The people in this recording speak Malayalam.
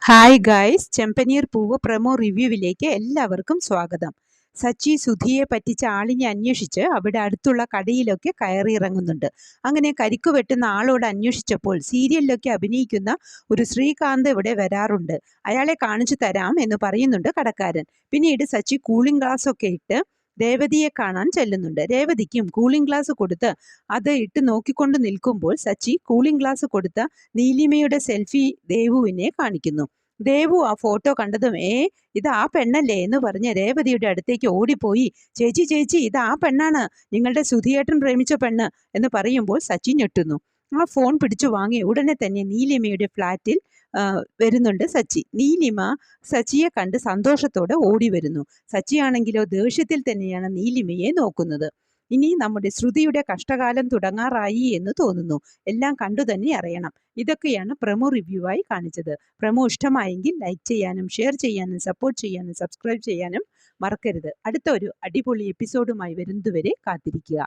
ഹായ് ഗായ്സ്, ചെമ്പനീർ പൂവ് പ്രൊമോ റിവ്യൂവിലേക്ക് എല്ലാവർക്കും സ്വാഗതം. സച്ചി സുധിയെ പറ്റിച്ച ആളിനെ അന്വേഷിച്ച് അവിടെ അടുത്തുള്ള കടയിലൊക്കെ കയറിയിറങ്ങുന്നുണ്ട്. അങ്ങനെ കരിക്കു വെട്ടുന്ന ആളോട് അന്വേഷിച്ചപ്പോൾ സീരിയലിലൊക്കെ അഭിനയിക്കുന്ന ഒരു ശ്രീകാന്ത് ഇവിടെ വരാറുണ്ട്, അയാളെ കാണിച്ചു തരാം എന്ന് പറയുന്നുണ്ട് കടക്കാരൻ. പിന്നീട് സച്ചി കൂളിംഗ് ഗ്ലാസ് ഒക്കെ ഇട്ട് രേവതിയെ കാണാൻ ചെല്ലുന്നുണ്ട്. രേവതിക്കും കൂളിംഗ് ഗ്ലാസ് കൊടുത്ത് അത് ഇട്ട് നോക്കിക്കൊണ്ട് നിൽക്കുമ്പോൾ സച്ചി കൂളിംഗ് ഗ്ലാസ് കൊടുത്ത നീലിമയുടെ സെൽഫി ദേവുവിനെ കാണിക്കുന്നു. ദേവു ആ ഫോട്ടോ കണ്ടതും ഇത് ആ പെണ്ണല്ലേ എന്ന് പറഞ്ഞ് രേവതിയുടെ അടുത്തേക്ക് ഓടിപ്പോയി, ചേച്ചി ചേച്ചി ഇത് ആ പെണ്ണാണ്, നിങ്ങളുടെ സുധിയേട്ടൻ പ്രേമിച്ച പെണ്ണ് എന്ന് പറയുമ്പോൾ സച്ചി ഞെട്ടുന്നു. ആ ഫോൺ പിടിച്ചു വാങ്ങി ഉടനെ തന്നെ നീലിമയുടെ ഫ്ലാറ്റിൽ വരുന്നുണ്ട് സച്ചി. നീലിമ സച്ചിയെ കണ്ട് സന്തോഷത്തോടെ ഓടി വരുന്നു. സച്ചിയാണെങ്കിലോ ദേഷ്യത്തിൽ തന്നെയാണ് നീലിമയെ നോക്കുന്നത്. ഇനി നമ്മുടെ ശ്രുതിയുടെ കഷ്ടകാലം തുടങ്ങാറായി എന്ന് തോന്നുന്നു. എല്ലാം കണ്ടു തന്നെ അറിയണം. ഇതൊക്കെയാണ് പ്രൊമോ റിവ്യൂ ആയി കാണിച്ചത്. പ്രൊമോ ഇഷ്ടമായെങ്കിൽ ലൈക്ക് ചെയ്യാനും ഷെയർ ചെയ്യാനും സപ്പോർട്ട് ചെയ്യാനും സബ്സ്ക്രൈബ് ചെയ്യാനും മറക്കരുത്. അടുത്ത ഒരു അടിപൊളി എപ്പിസോഡുമായി വരുന്നതുവരെ കാത്തിരിക്കുക.